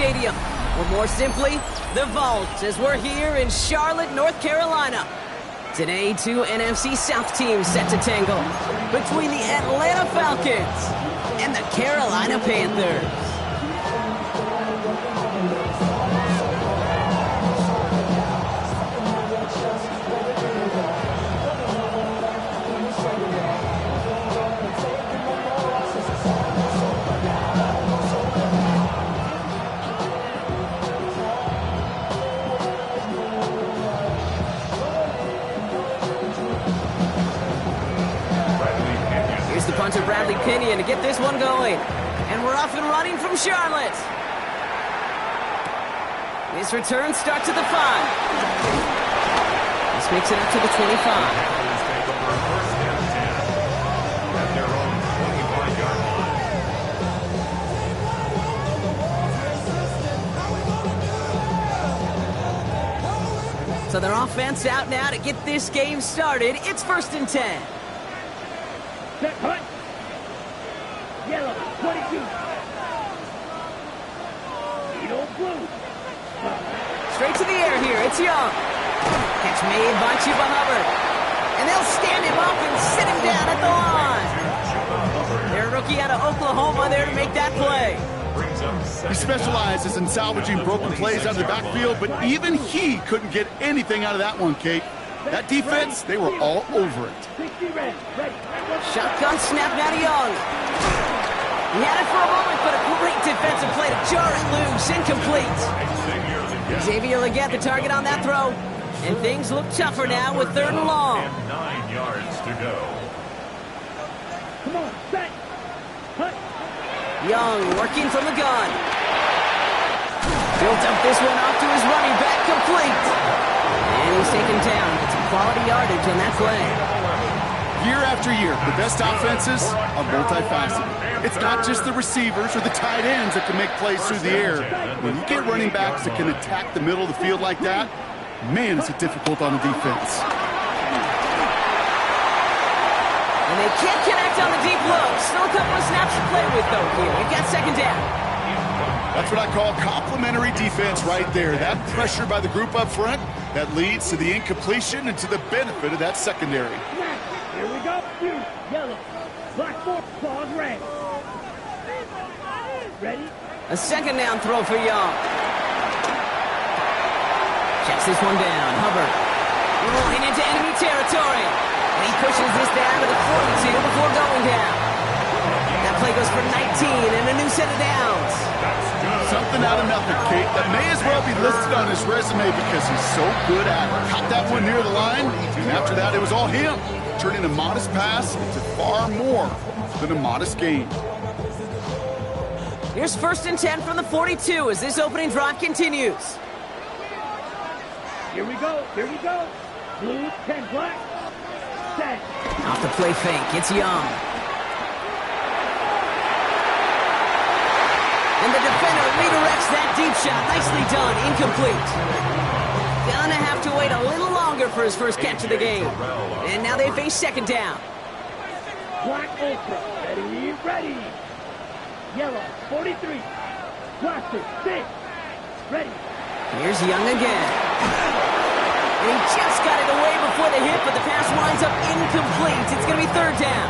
Stadium, or more simply, the Vault, as we're here in Charlotte, North Carolina. Today, two NFC South teams set to tangle between the Atlanta Falcons and the Carolina Panthers. The punter Bradley Pinion to get this one going. And we're off and running from Charlotte. This return starts at the 5. This makes it up to the 25. So their offense out now to get this game started. It's 1st and 10. Set, hut. Yellow, 22. Needle blue. Straight to the air here, it's Young. Catch made by Chuba Hubbard. And they'll stand him up and sit him down at the line. Their rookie out of Oklahoma there to make that play. He specializes in salvaging broken plays out of the backfield, but even he couldn't get anything out of that one, Kate. That defense, they were all over it. Shotgun snap now to Young. He had it for a moment, but a great defensive play to jar it loose. Incomplete. Xavier Legette the target on that throw. And things look tougher now with 3rd and long. 9 yards to go. Come on, set. Hut. Young working from the gun. Built up this one off to his running back, complete. And he's taken down. It's a quality yardage on that play. Year after year, the best offenses are multifaceted. It's not just the receivers or the tight ends that can make plays through the air. When you get running backs that can attack the middle of the field like that, man, is it difficult on the defense. And they can't connect on the deep low. Still a couple of snaps to play with, though, here. You've got 2nd down. That's what I call complimentary defense right there. That pressure by the group up front, that leads to the incompletion and to the benefit of that secondary. Here we go. Yellow. Black 4, claws red. Ready? A 2nd down throw for Young. Checks this one down. Hubbard rolling into enemy territory. And he pushes this down to the 42 before going down. That play goes for 19 and a new set of downs. Something out of nothing, Kate. That may as well be listed on his resume because he's so good at it. Caught that one near the line, and after that, it was all him. Turning a modest pass into far more than a modest gain. Here's 1st and 10 from the 42 as this opening drive continues. Here we go. Here we go. Blue, 10 black. Set. Off the play fake, it's Young. And the defender redirects that deep shot. Nicely done. Incomplete. Gonna have to wait a little longer for his first catch of the game. And now they face 2nd down. Black Ultra. Ready, ready. Yellow, 43. Blaster, 6. Ready. Here's Young again. And he just got it away before the hit, but the pass winds up incomplete. It's going to be 3rd down.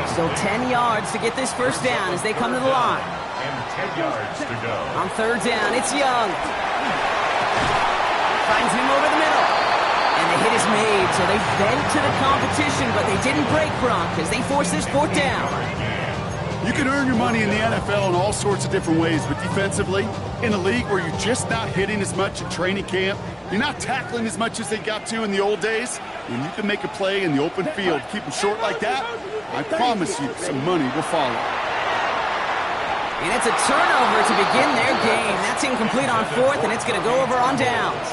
Still 10 yards to get this 1st down as they come to the line. And 10 yards to go. On 3rd down, it's Young. Finds him over the middle. And the hit is made, so they bent to the competition, but they didn't break Gronk as they force this 4th down. You can earn your money in the NFL in all sorts of different ways, but defensively, in a league where you're just not hitting as much at training camp, you're not tackling as much as they got to in the old days, when you can make a play in the open field, keep them short like that, I promise you some money will follow. And it's a turnover to begin their game. That's incomplete on 4th, and it's going to go over on downs.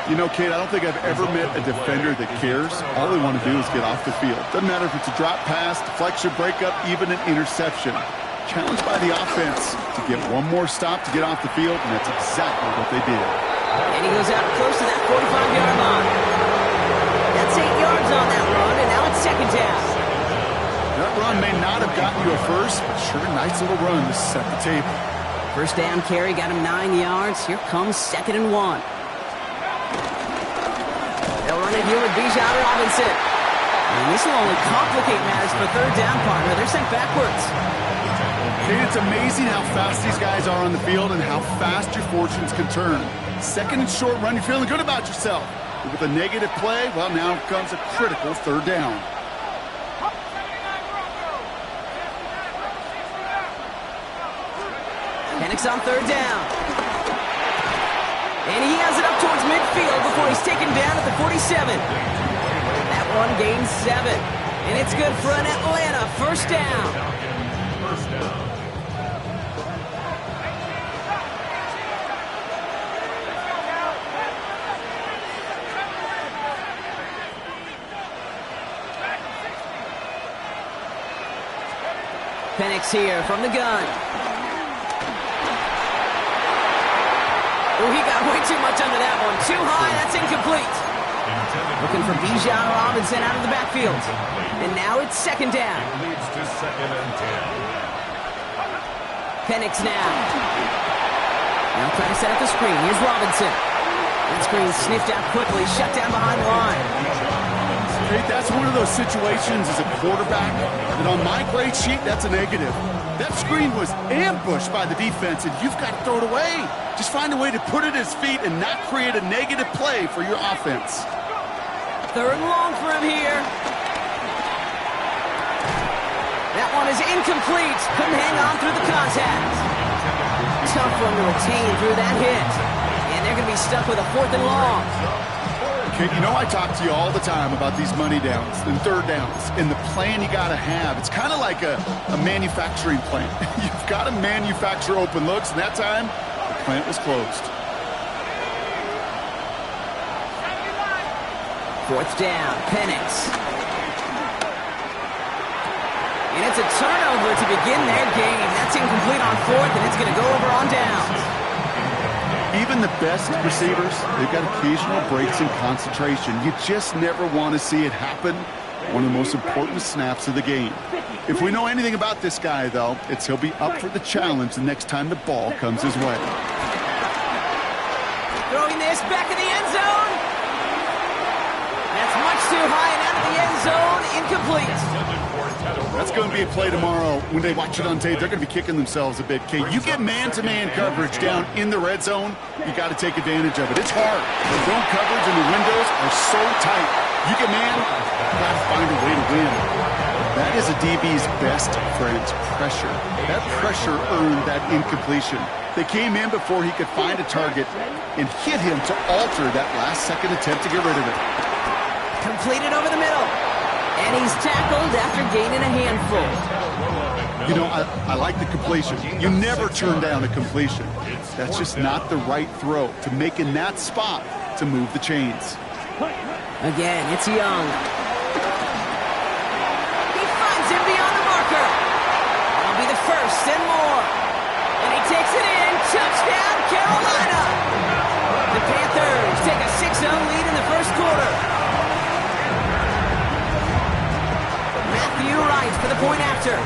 You know, Kate, I don't think I've ever met a defender that cares. All they want to do is get off the field. Doesn't matter if it's a drop pass, deflection, breakup, even an interception. Challenged by the offense to get one more stop to get off the field, and that's exactly what they did. And he goes out close to that 45-yard line. That's 8 yards on that run, and now it's 2nd down. That run may not have gotten you a first, but sure, nice little run to set the table. First down carry got him 9 yards. Here comes 2nd and 1. They'll run it here with Bijan Robinson. And this will only complicate matters for 3rd down, partner. They're sent backwards. Hey, it's amazing how fast these guys are on the field and how fast your fortunes can turn. 2nd and short run, you're feeling good about yourself. But with a negative play, well, now comes a critical 3rd down. Penix on 3rd down. And he has it up towards midfield before he's taken down at the 47. That one gains 7. And it's good for an Atlanta 1st down. First down. Penix here from the gun. Oh, he got way too much under that one. Too high, that's incomplete. Looking for Bijan Robinson out of the backfield. And now it's 2nd down. Leads to 2nd and 10. Penix now. Now trying to set up the screen. Here's Robinson. That screen sniffed out quickly, shut down behind the line. Hey, that's one of those situations as a quarterback that on my grade sheet, that's a negative. That screen was ambushed by the defense, and you've got to throw it away. Just find a way to put it at his feet and not create a negative play for your offense. 3rd and long for him here. That one is incomplete. Couldn't hang on through the contact. Tough one to retain through that hit. And they're going to be stuck with a 4th and long. Okay, you know I talk to you all the time about these money downs and 3rd downs and the plan you got to have. It's kind of like a manufacturing plant. You've got to manufacture open looks, and that time, the plant was closed. 4th down, Penix. And it's a turnover to begin their game. That's incomplete on 4th, and it's going to go over on downs. Even the best receivers, they've got occasional breaks in concentration. You just never want to see it happen. One of the most important snaps of the game. If we know anything about this guy, though, it's he'll be up for the challenge the next time the ball comes his way. Throwing this back in the end zone. That's much too high and out of the end zone. Incomplete. That's going to be a play tomorrow. When they watch it on tape, they're going to be kicking themselves a bit. Okay, you get man-to-man coverage down in the red zone, you got to take advantage of it. It's hard. The zone coverage and the windows are so tight. You get man, you got to find a way to win. That is a DB's best friend, pressure. That pressure earned that incompletion. They came in before he could find a target and hit him to alter that last-second attempt to get rid of it. Completed over the middle. And he's tackled after gaining a handful. You know, I like the completion. You never turn down a completion. That's just not the right throw to make in that spot to move the chains. Again, it's Young. He finds him beyond the marker. That'll be the 1st and more. And he takes it in. Touchdown, Carolina. The Panthers take a 6-0 lead in the 1st quarter. Matthew Wright for the point after.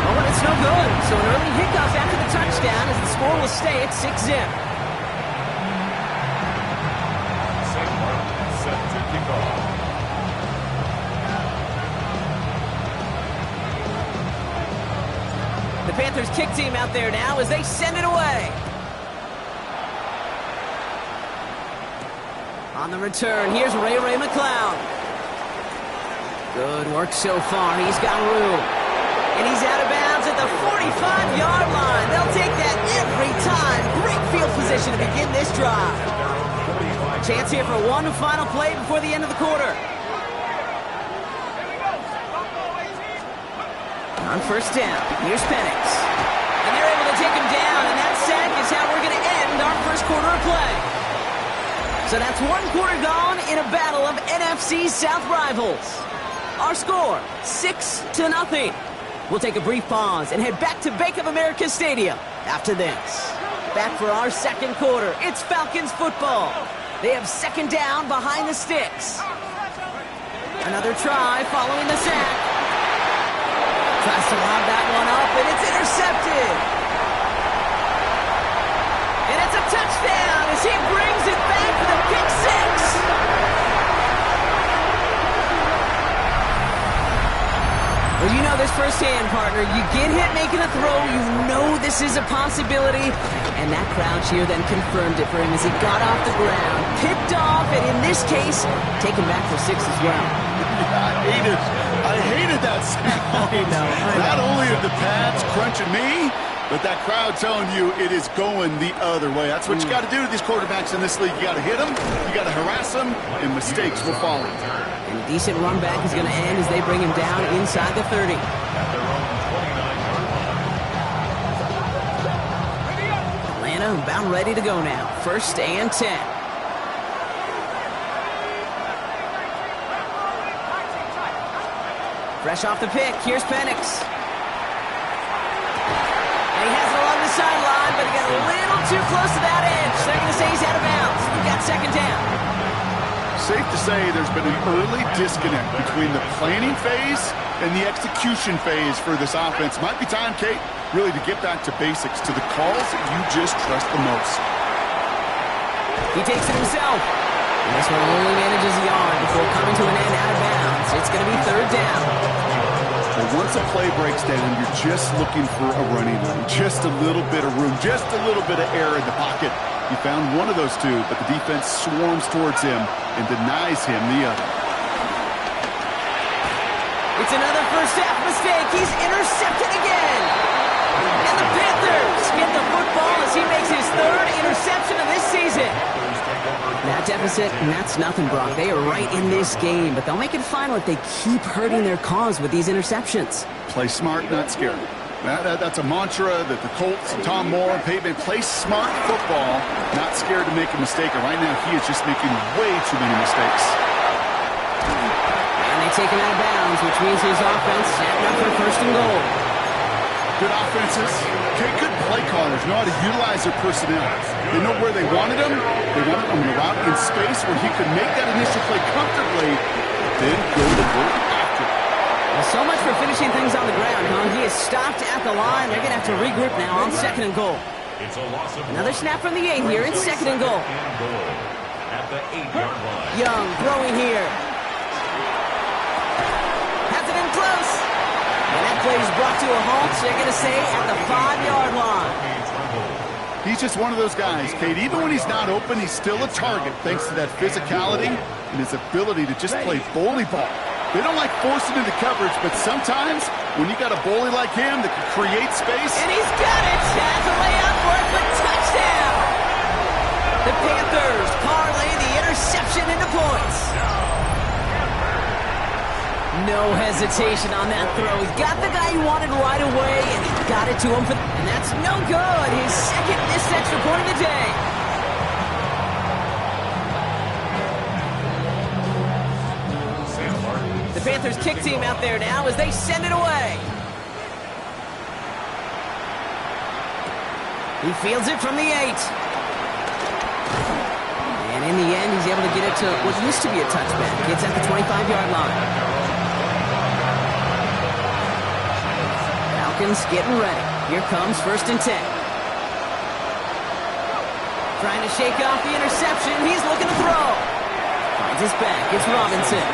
Oh, and it's no good. So an early hiccup after the touchdown as the score will stay at 6-0. Set to kick off. The Panthers kick team out there now as they send it away. On the return, here's Ray McCloud. Good work so far. He's got room. And he's out of bounds at the 45-yard line. They'll take that every time. Great field position to begin this drive. Chance here for one final play before the end of the quarter. On 1st down, here's Penix. And they're able to take him down, and that sack is how we're going to end our 1st quarter of play. So that's 1 quarter gone in a battle of NFC South rivals. Our score, 6-0. We'll take a brief pause and head back to Bank of America Stadium after this. Back for our 2nd quarter. It's Falcons football. They have 2nd down behind the sticks. Another try following the sack. Tries to lob that one up, and it's intercepted. And it's a touchdown as he brings it back for the pick six. Well, you know this firsthand, partner. You get hit making a throw, you know this is a possibility. And that crowd cheer then confirmed it for him as he got off the ground, picked off, and in this case, taken back for six as well. I hated that sound. I know. Not only are the pads crunching me, but that crowd telling you it is going the other way. That's what you got to do to these quarterbacks in this league. You got to hit them, you got to harass them, and mistakes will follow. And a decent run back is going to end as they bring him down inside the 30. Atlanta about ready to go now. 1st and 10. Fresh off the pick, here's Penix. And he has it along the sideline, but he got a little too close to that edge. They're going to say he's out of bounds. He got 2nd down. Safe to say there's been an early disconnect between the planning phase and the execution phase for this offense. Might be time, Kate, really to get back to basics, to the calls that you just trust the most. He takes it himself. And this one only manages a yard before coming to an end out of bounds. It's going to be 3rd down. But once a play breaks down, you're just looking for a running lane, just a little bit of room, just a little bit of air in the pocket. He found one of those two, but the defense swarms towards him and denies him the other. It's another first half mistake. He's intercepted again. And the Panthers get the football as he makes his 3rd interception of this season. That deficit, and that's nothing, Brock. They are right in this game, but they'll make it final if they keep hurting their cause with these interceptions. Play smart, not scared. That's a mantra that the Colts and Tom Moore and Peyton play smart football, not scared to make a mistake. And right now, he is just making way too many mistakes. And they take him out of bounds, which means his offense setting up for 1st and goal. Good offenses, okay, good play callers know how to utilize their personnel. They know where they wanted him. They wanted him in a route in space where he could make that initial play comfortably, then go to work after. Well, so much for finishing things on the ground, huh? He is stopped at the line. They're going to have to regroup now on 2nd and goal. Another snap from the 8 here. It's 2nd and goal. At the 8-yard line. Young throwing here. Has it in close. And that play is brought to a halt. So they're going to say at the 5-yard line. He's just one of those guys, Kate. Even when he's not open, he's still a target thanks to that physicality and his ability to just play bully ball. They don't like forcing into coverage, but sometimes when you got a bully like him that can create space. And he's got it. Has a layup for it, but touchdown. The Panthers parlay the interception into points. No hesitation on that throw. He got the guy he wanted right away, and he got it to him. And that's no good. His 2nd missed extra point of the day. The Panthers kick team out there now as they send it away. He fields it from the 8. And in the end, he's able to get it to what used to be a touchback. It's at the 25-yard line. Falcons getting ready. Here comes 1st and 10. Trying to shake off the interception. He's looking to throw. Finds his back. It's Robinson.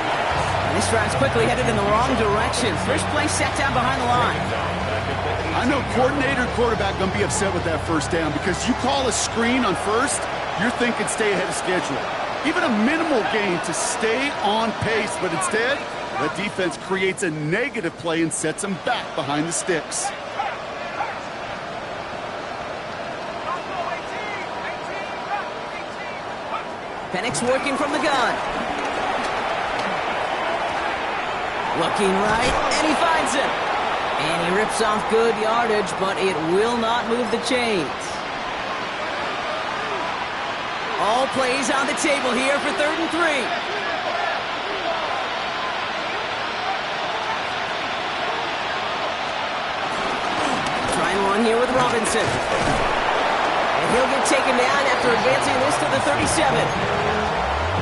And this drive's quickly headed in the wrong direction. First play set down behind the line. I know coordinator and quarterback going to be upset with that 1st down because you call a screen on 1st, you're thinking stay ahead of schedule. Even a minimal gain to stay on pace, but instead, the defense creates a negative play and sets them back behind the sticks. Penix working from the gun. Looking right, and he finds it. And he rips off good yardage, but it will not move the chains. All plays on the table here for 3rd and 3. Trying one here with Robinson. And he'll get taken down after advancing this to the 37.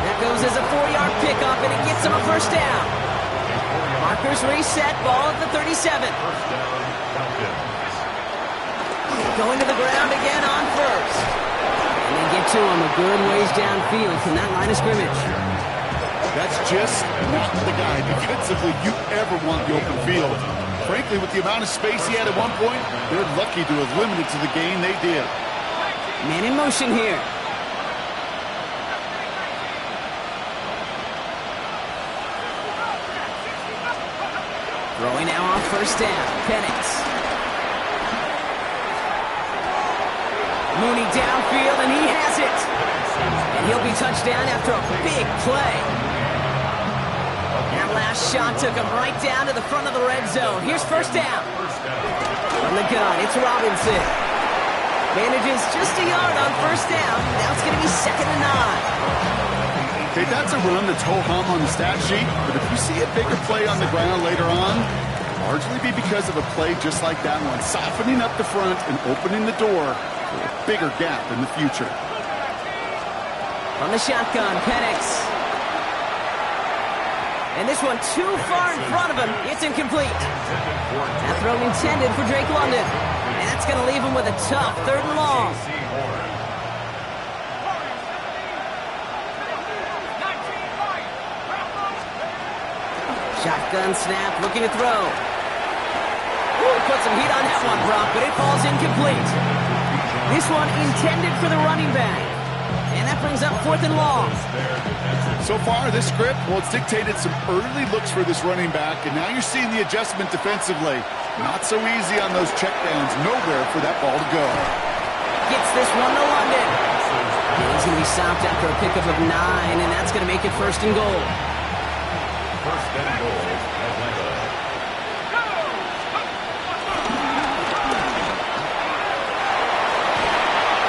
That goes as a 4-yard pickup, and it gets him a 1st down. On Markers reset, ball at the 37. First down, Falcons. Going to the ground again on first. And they get to him a good ways downfield from that line of scrimmage. That's just not the guy defensively you ever want the open field. Frankly, with the amount of space he had at one point, they're lucky to have limited to the gain they did. Man in motion here. Throwing now on first down. Penix. Mooney downfield, and he has it. And he'll be touchdown after a big play. That last shot took him right down to the front of the red zone. Here's first down. From the gun, it's Robinson. Manages just a yard on first down. Now it's going to be 2nd and 9. Okay, that's a run that's ho-hum on the stat sheet, but if you see a bigger play on the ground later on, largely be because of a play just like that one, softening up the front and opening the door for a bigger gap in the future. On the shotgun, Penix. And this one too far in front of him. It's incomplete. That throw intended for Drake London. And that's going to leave him with a tough 3rd and long. Shotgun snap, looking to throw. Ooh, put some heat on that one, Brock, but it falls incomplete. This one intended for the running back. And that brings up 4th and long. So far, this script, well, it's dictated some early looks for this running back, and now you're seeing the adjustment defensively. Not so easy on those checkdowns. Nowhere for that ball to go. Gets this one to London. He's going to be stopped after a pickup of 9, and that's going to make it 1st and goal. First and goal, Atlanta.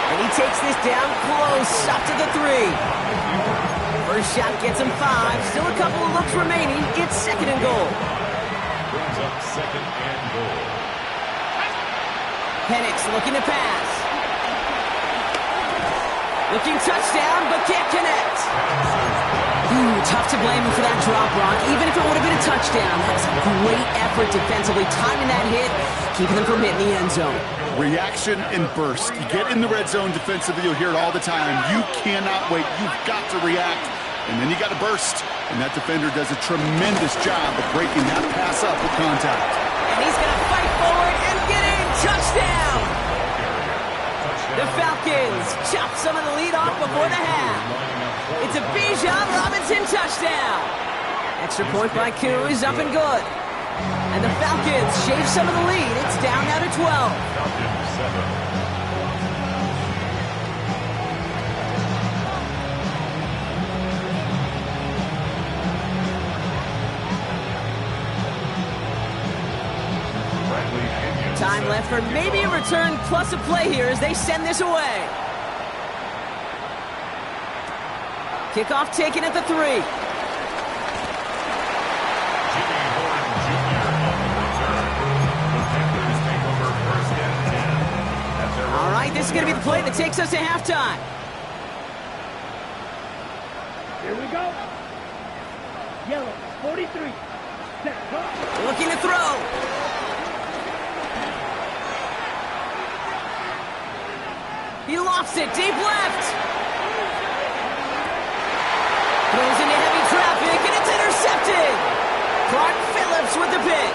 And he takes this down close, up to the 3. First shot gets him 5. Still a couple of looks remaining. It's 2nd and goal. Brings up 2nd and goal. Penix looking to pass. Looking touchdown, but can't connect. Tough to blame him for that drop, Ron. Even if it would have been a touchdown, that was a great effort defensively, timing that hit, keeping them from hitting the end zone. Reaction and burst. You get in the red zone defensively, you'll hear it all the time. You cannot wait. You've got to react. And then you got to burst. And that defender does a tremendous job of breaking that pass up with contact. And he's going to fight forward and get in. Touchdown! The Falcons chop some of the lead off before the half. It's a Bijan Robinson touchdown. Extra point by Koo is up and good. And the Falcons shave some of the lead. It's down now to 12. Falcons 7. Time left for maybe a return plus a play here as they send this away. Kickoff taken at the 3. All right, this is going to be the play that takes us to halftime. Here we go. Yellow, 43. Set, go. Looking to throw. He lofts it deep left. Throws into heavy traffic, and it's intercepted. Clark Phillips with the pick.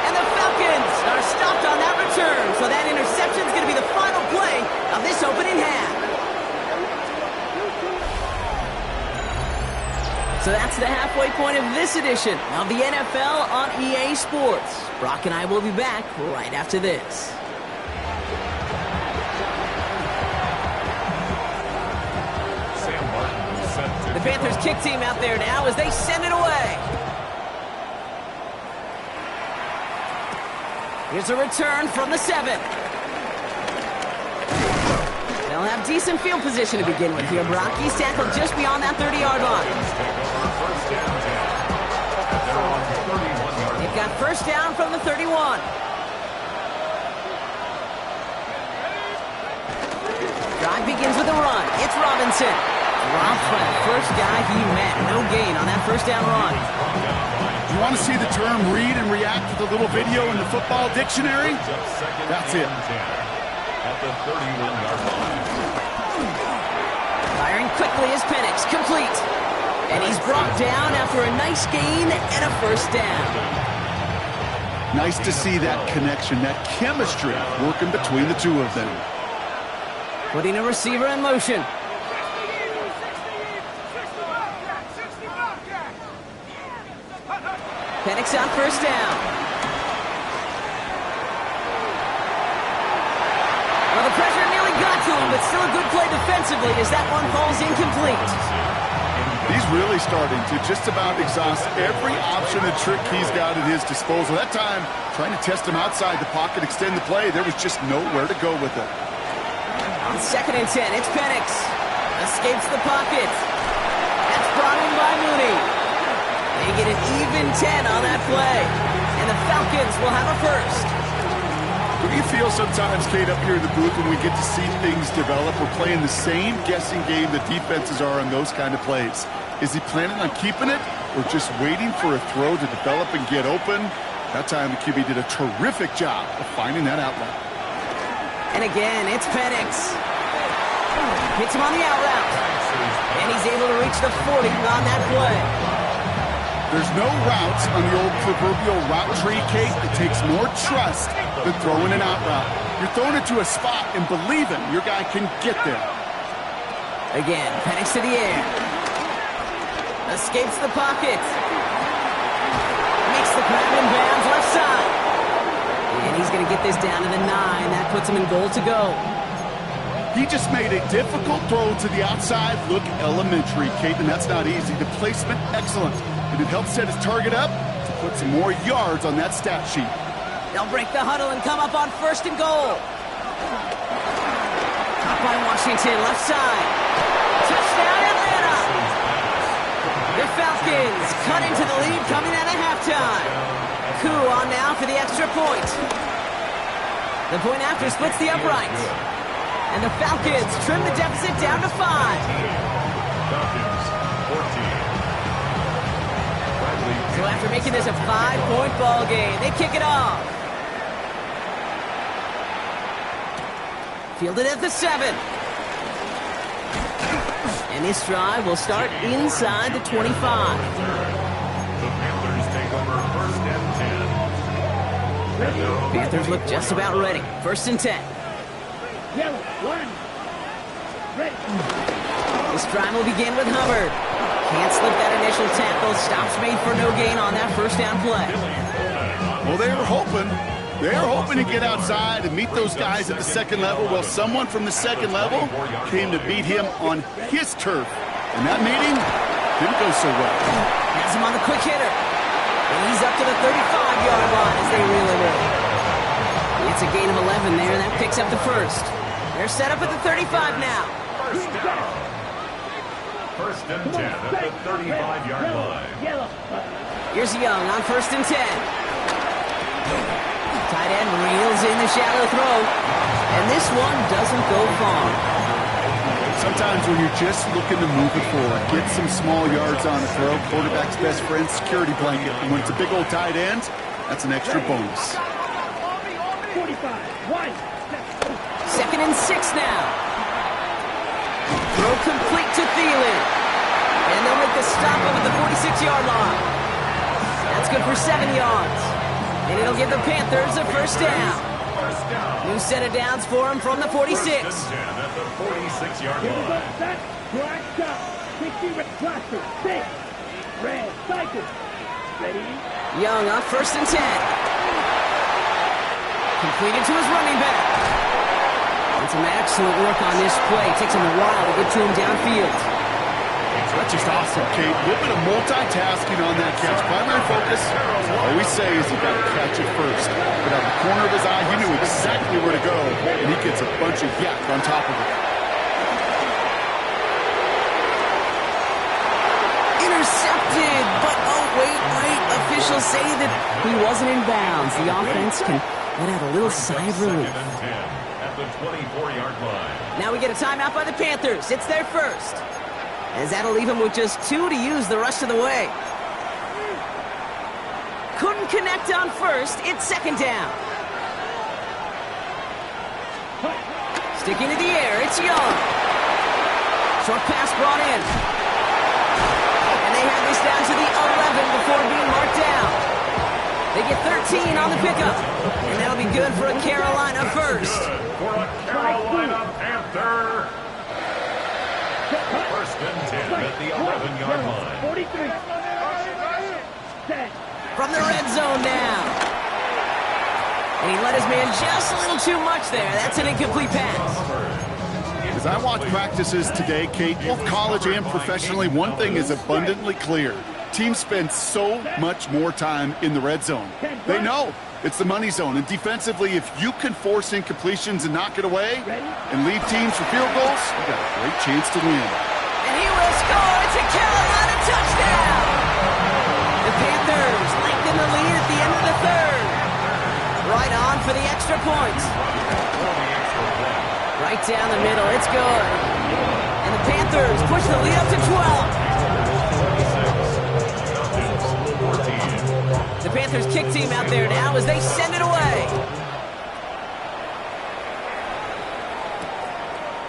And the Falcons are stopped on that return, so that interception is going to be the final play of this opening half. So that's the halfway point of this edition of the NFL on EA Sports. Brock and I will be back right after this. The Panthers kick team out there now as they send it away. Here's a return from the 7. They'll have decent field position to begin with here, Brock. He's tackled just beyond that 30-yard line. They've got first down from the 31. Drive begins with a run. It's Robinson. Dropped by the first guy he met. No gain on that first down run. You want to see the term read and react to the little video in the football dictionary? That's it. At the 31-yard line. Firing quickly is Penix, complete. And he's brought down after a nice gain and a first down. Nice to see that connection, that chemistry working between the two of them. Putting a receiver in motion. Penix on first down. Well, the pressure nearly got to him, but still a good play defensively as that one falls incomplete. He's really starting to just about exhaust every option and trick he's got at his disposal. That time, trying to test him outside the pocket, extend the play, there was just nowhere to go with it. On 2nd and 10, it's Penix. Escapes the pocket. That's brought in by Mooney. They get an even 10 on that play. And the Falcons will have a first. What do you feel sometimes, Kate, up here in the booth when we get to see things develop? We're playing the same guessing game that defenses are on those kind of plays. Is he planning on keeping it or just waiting for a throw to develop and get open? That time the QB did a terrific job of finding that outlet. And again, it's Penix. Hits him on the out route. And he's able to reach the 40 on that play. There's no routes on the old proverbial route tree, Kate. It takes more trust than throwing an out route. You're throwing it to a spot and believing your guy can get there. Again, Penix to the air. Escapes the pocket. Makes the grab in bounds left side. And he's going to get this down to the 9. That puts him in goal to go. He just made a difficult throw to the outside look elementary, Kate, and that's not easy. The placement, excellent. And it helps set his target up to put some more yards on that stat sheet. They'll break the huddle and come up on 1st and goal. Caught by Washington, left side. Touchdown, Atlanta! The Falcons cut into the lead coming out of halftime. Coup on now for the extra point. The point after splits the uprights. And the Falcons trim the deficit down to 5. Falcons, 14. So after making this a 5-point ball game, they kick it off. Fielded at the 7. And this drive will start inside the 25. The Panthers take over 1st and 10. Panthers look just about ready. 1st and 10. Yellow, line. Ready. This drive will begin with Hubbard. Can't slip that initial tackle. Stops made for no gain on that first down play. Well, they were hoping to get outside and meet those guys at the 2nd level. Well, someone from the 2nd level came to beat him on his turf. And that meeting didn't go so well. Has him on the quick hitter. And he's up to the 35-yard line as they reel him in. It's a gain of 11 there, and that picks up the first. They're set up at the 35 now. First down. 1st and 10 at the 35-yard line. Yellow. Here's Young on 1st and 10. Tight end reels in the shallow throw. And this one doesn't go far. Sometimes when you're just looking to move it forward, get some small yards on a throw, quarterback's best friend, security blanket. And when it's a big old tight end, that's an extra bonus. 45. Wide. 2nd and 6 now. Throw complete to Thielen. And they'll make the stop up at the 46-yard line. That's good for 7 yards. And it'll give the Panthers a first down. New set of downs for him from the 46. 1st and 10 at the 46-yard line. Set. Black stop. 60 red cluster. 6. Red cycle. Ready. Young on 1st and 10. Completed to his running back. And some excellent work on this play. Takes him a while to get to him downfield. That's just awesome, Kate. A little bit of multitasking on that catch. Primary focus, all we say is you got to catch it first. But out of the corner of his eye, he knew exactly where to go, and he gets a bunch of yak on top of it. Intercepted, but oh, wait. Officials say that he wasn't in bounds. The offense can let out a little sigh of relief. At the 24-yard line. Now we get a timeout by the Panthers. It's their first. as that'll leave him with just 2 to use the rest of the way. Couldn't connect on first. It's second down. Sticking to the air, it's Young. Short pass brought in. And they have this down to the 11 before being marked down. They get 13 on the pickup. And that'll be good for a Carolina first. Good for a Carolina Panther. First and 10 at the 11-yard line. 43. Set. From the red zone now. And he let his man just a little too much there. That's an incomplete pass. As I watch practices today, Kate, both college and professionally, one thing is abundantly clear. Teams spend so much more time in the red zone. They know it's the money zone. And defensively, if you can force incompletions and knock it away and leave teams for field goals, you got a great chance to win. And he will score. It's a Carolina touchdown. The Panthers lengthen the lead at the end of the third. Right on for the extra point. Right down the middle. It's good. And the Panthers push the lead up to 12. The Panthers kick team out there now as they send it away.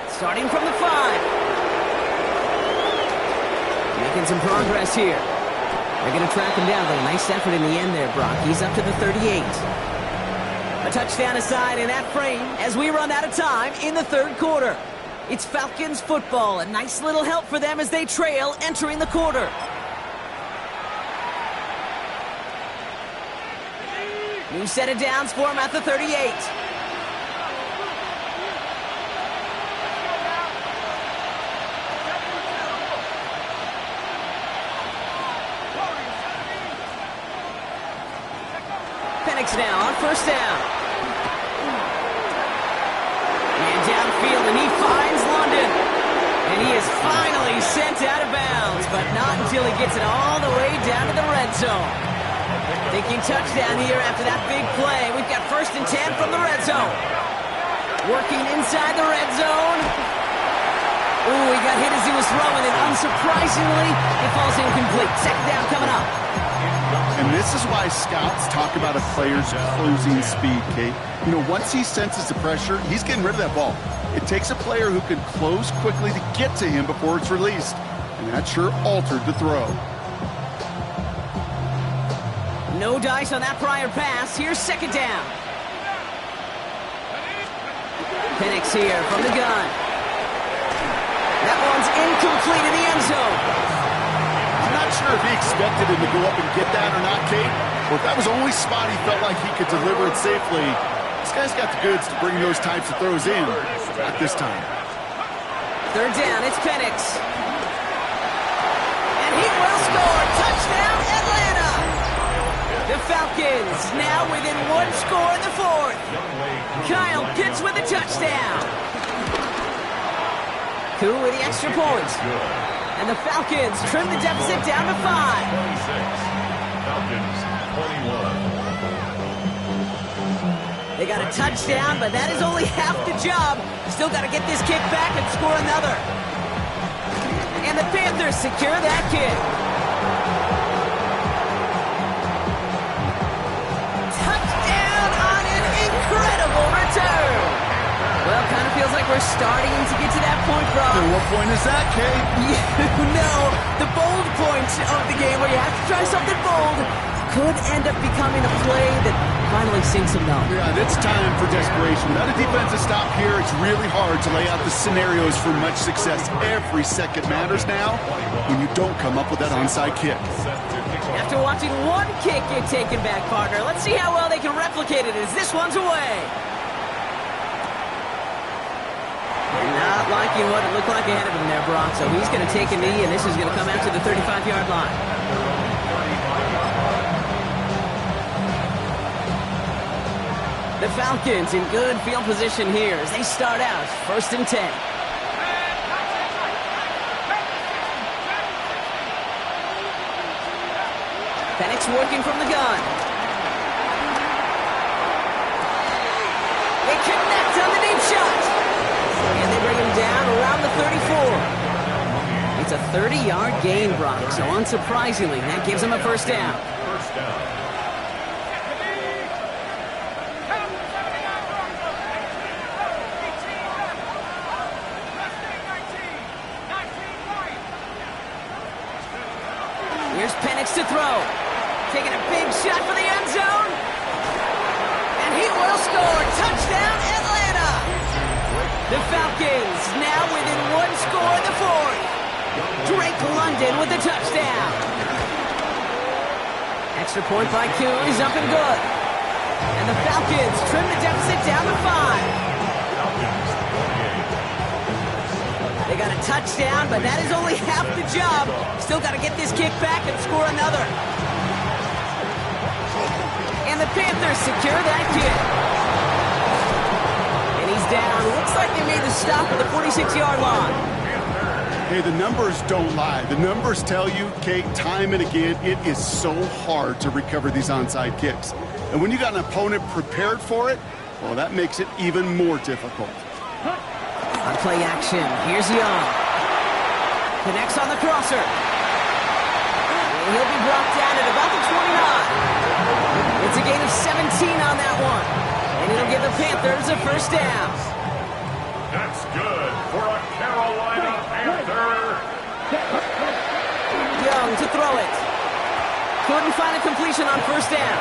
Starting from the 5. Making some progress here. They're going to track him down, but a nice effort in the end there, Brock. He's up to the 38. A touchdown aside in that frame as we run out of time in the third quarter. It's Falcons football. A nice little help for them as they trail entering the quarter. New set of downs for him at the 38. Now on first down. Man downfield, and he finds London. And he is finally sent out of bounds, but not until he gets it all the way down to the red zone. Thinking touchdown here after that big play. We've got first and 10 from the red zone. Working inside the red zone. Ooh, he got hit as he was throwing it. Unsurprisingly, it falls incomplete. Second down coming up. And this is why scouts talk about a player's closing speed, Kate. You know, once he senses the pressure, he's getting rid of that ball. It takes a player who can close quickly to get to him before it's released. And that sure altered the throw. No dice on that prior pass. Here's second down. Penix here from the gun. That one's incomplete in the end zone. Not sure if he expected him to go up and get that or not, Kate, or if that was the only spot he felt like he could deliver it safely. This guy's got the goods to bring those types of throws in, not this time. Third down, it's Penix. And he will score. Touchdown, Atlanta! The Falcons now within one score in the fourth. Kyle Pitts with a touchdown. Koo with the extra point. And the Falcons trim the deficit down to 5. 26. Falcons, 21. They got a touchdown, but that is only half the job. Still got to get this kick back and score another. And the Panthers secure that kick. Touchdown on an incredible return. Well, kind of feels like we're starting to get to that point, bro. And what point is that, Kate? You know, the bold point of the game where you have to try something bold could end up becoming a play that finally sinks him down. Yeah, it's time for desperation. Without a defensive stop here, it's really hard to lay out the scenarios for much success. Every second matters now when you don't come up with that onside kick. After watching one kick get taken back, partner, let's see how well they can replicate it as this one's away. Not liking what it looked like ahead of him there, Brock. So he's going to take a knee, and this is going to come out to the 35-yard line. The Falcons in good field position here as they start out first and 10. Penix working from the gun. They connect on the deep shot. And they bring him down around the 34. It's a a 30-yard gain, Brock. So unsurprisingly, that gives him a first down. First down. Here's Penix to throw. Taking a big shot for the end zone. And he will score. Touchdown, Atlanta. The Falcons now within one score in the fourth. Drake London with the touchdown. Extra point by Kuhn is up and good. And the Falcons trim the deficit down to 5. They got a touchdown, but that is only half the job. Still got to get this kick back and score another. And the Panthers secure that kick. And he's down. Looks like they made the stop at the 46-yard line. Hey, the numbers don't lie. The numbers tell you, Kate, time and again, it is so hard to recover these onside kicks. And when you got an opponent prepared for it, well, that makes it even more difficult. On play action, here's Young. Connects on the crosser. And he'll be brought down at about the 29. It's a gain of 17 on that one. And it'll give the Panthers a first down. That's good for a Carolina Panther. Young to throw it. Couldn't find a completion on first down.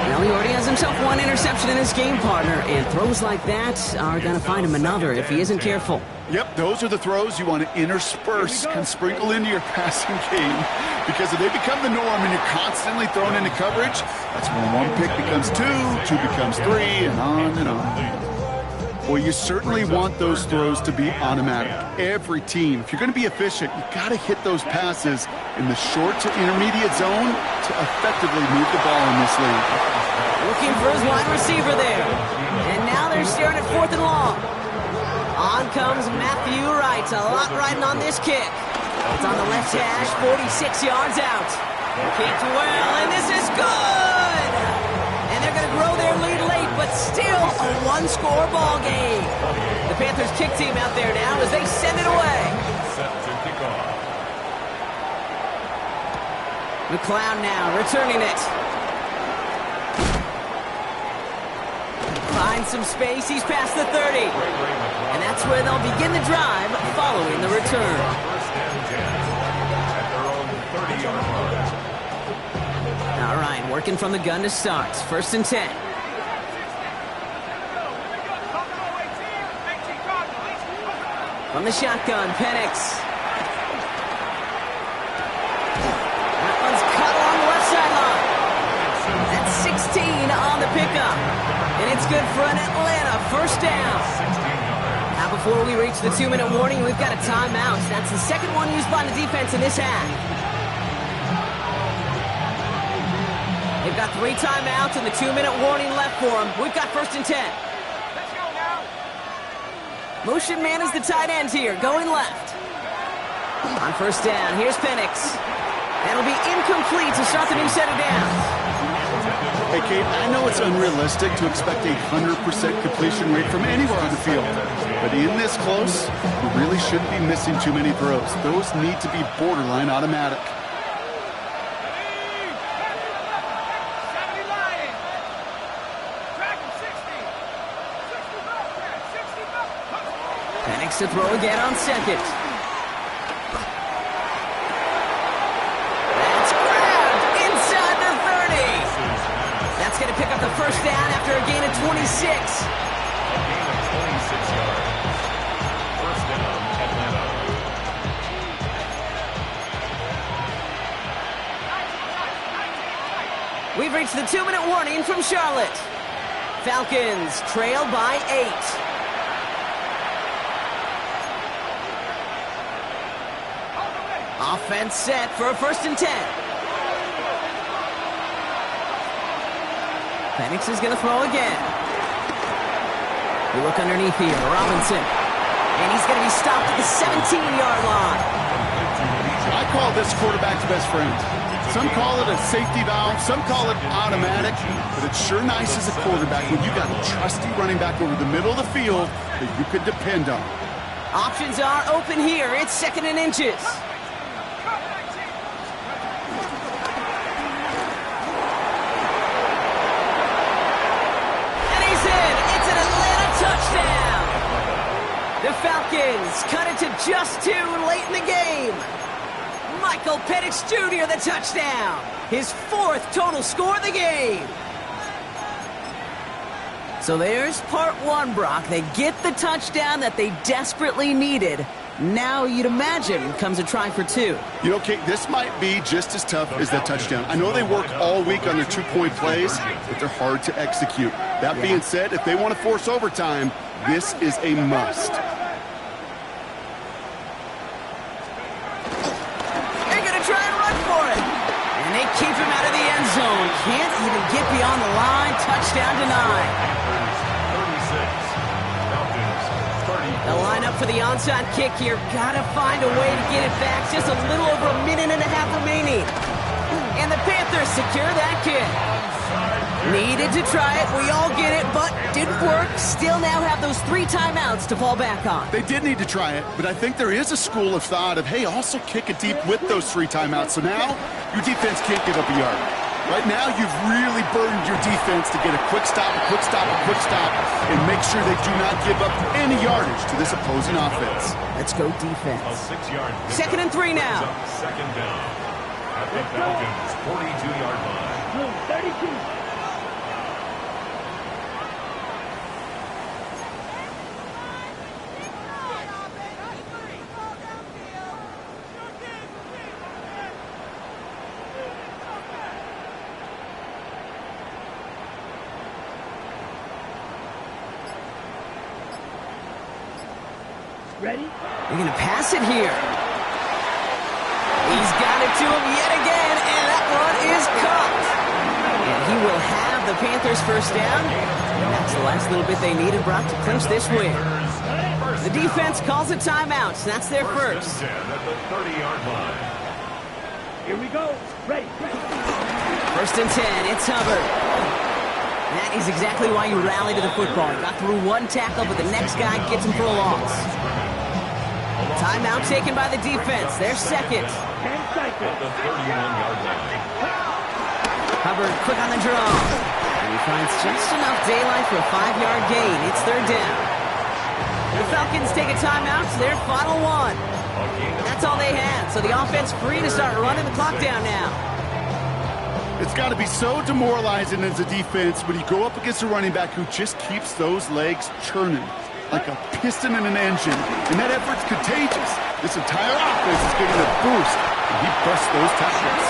Well, he already has himself one interception in his game, partner, and throws like that are going to find him another if he isn't careful. Yep, those are the throws you want to intersperse and sprinkle into your passing game, because if they become the norm and you're constantly thrown into coverage, that's when one pick becomes two becomes three, and on and on. Well, you certainly want those throws to be automatic. Every team, if you're going to be efficient, you got to hit those passes in the short to intermediate zone to effectively move the ball in this league. Looking for his wide receiver there. And now they're staring at 4th and long. On comes Matthew Wright. A lot riding on this kick. It's on the left hash, 46 yards out. Kicked well, and this is good! And they're going to grow their lead late, but still a one-score ball game. The Panthers kick team out there now as they send it away. Set to kick off. McLeod now returning it. Finds some space. He's past the 30. And that's where they'll begin the drive following the return. First and 10 at their own 30-yard line. All right, working from the gun to start. 1st and 10. From the shotgun, Penix. That one's cut along the left sideline. That's 16 on the pickup. And it's good for an Atlanta first down. Now before we reach the 2-minute warning, we've got a timeout. That's the second one used by the defense in this half. They've got 3 timeouts and the 2-minute warning left for them. We've got 1st and 10. Let's go now. Motion man is the tight end here, going left. On 1st down, here's Penix. That'll be incomplete to start the new set of downs. Hey, Kate, I know it's unrealistic to expect a 100% completion rate from anywhere on the field. But in this close, you really shouldn't be missing too many throws. Those need to be borderline automatic. Penix to throw again on 2nd. That's grabbed inside the 30. That's going to pick up the first down after a gain of 26. A gain of 26 yards. First down, Atlanta. We've reached the 2-minute warning from Charlotte. Falcons trail by 8. Offense set for a 1st and 10. Penix is going to throw again. We look underneath here. Robinson. And he's going to be stopped at the 17-yard line. I call this quarterback's best friend. Some call it a safety valve, some call it automatic, but it's sure nice as a quarterback when you got a trusty running back over the middle of the field that you could depend on. Options are open here. It's 2nd and inches. And he's in. It's an Atlanta touchdown. The Falcons cut it to just 2 late in the game. Michael Penix Jr. the touchdown. His 4th total score of the game. So there's part 1, Brock. They get the touchdown that they desperately needed. Now you'd imagine comes a try for 2. You know, Kate, this might be just as tough as that touchdown. I know they work all week on their 2-point plays, but they're hard to execute. That being said, if they want to force overtime, this is a must. They're going to try and run for it. And they keep him out of the end zone. Can't even get beyond the line. Touchdown denied. They'll line up for the onside kick here. Gotta find a way to get it back. Just a little over a minute and a half remaining. And the Panthers secure that kick. Needed to try it. We all get it, but didn't work. Still now have those 3 timeouts to fall back on. They did need to try it, but I think there is a school of thought of, hey, also kick it deep with those 3 timeouts. So now your defense can't give up a yard. Right now, you've really burdened your defense to get a quick stop, and make sure they do not give up any yardage to this opposing offense. Let's go defense. 2nd and 3 now. 2nd down at the Falcons' 42-yard line. 32. Ready? They're going to pass it here. He's got it to him yet again, and that one is caught. And he will have the Panthers' 1st down. And that's the last little bit they needed, Brock, to clinch this win. The defense calls a timeout. So that's their 1st. 1st and 10 at the 30-yard line. Here we go. Ready. 1st and 10. It's Hubbard. That is exactly why you rally to the football. Got through 1 tackle, but the next guy gets him for a loss. Timeout taken by the defense. Their 2nd. 10 seconds. At the 31-yard line. Hubbard quick on the draw. And he finds just enough daylight for a 5-yard gain. It's 3rd down. The Falcons take a timeout to their final 1. That's all they had. So the offense free to start running the clock down now. It's got to be so demoralizing as a defense when you go up against a running back who just keeps those legs churning like a piston in an engine. And that effort's contagious. This entire offense is getting a boost, and he busts those tackles.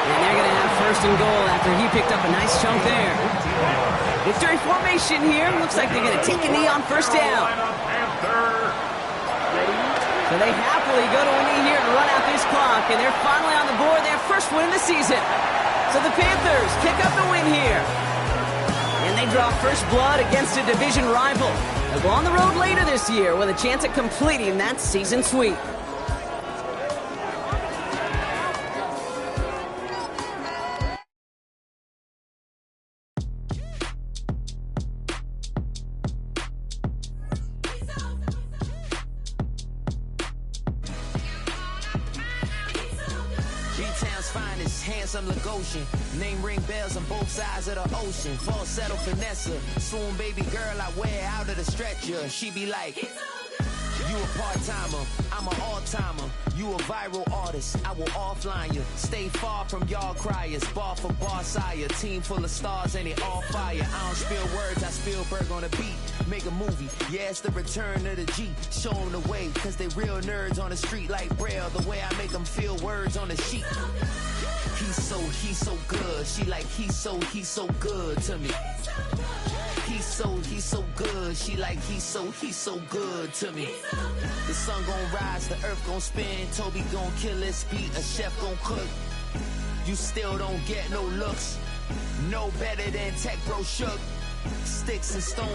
And they're going to have 1st and goal after he picked up a nice chunk there. Victory formation here. Looks like they're going to take a knee on 1st down. So they happily go to a knee here and run out this clock. And they're finally on the board. Their 1st win of the season. So the Panthers pick up the win here. And they draw 1st blood against a division rival. They'll go on the road later this year with a chance at completing that season sweep. Handsome Lagosian, name ring bells on both sides of the ocean. Falsetto Vanessa, swoon baby girl I wear out of the stretcher. She be like, you a part-timer, I'm an all-timer. You a viral artist, I will offline you. Stay far from y'all criers, bar for bar sire. Team full of stars and they all fire. I don't spill words, I Spielberg on a beat. Make a movie, yeah, it's the return of the G. Show them the way, cause they real nerds on the street like Braille. The way I make them feel words on the sheet. He's so good. She like, he's so good to me. He's so good. She like, he's so good to me. The sun gon' rise, the earth gon' spin. Toby gon' kill this beat, a chef gon' cook. You still don't get no looks. No better than Tech Bro Shook. Sticks and stones.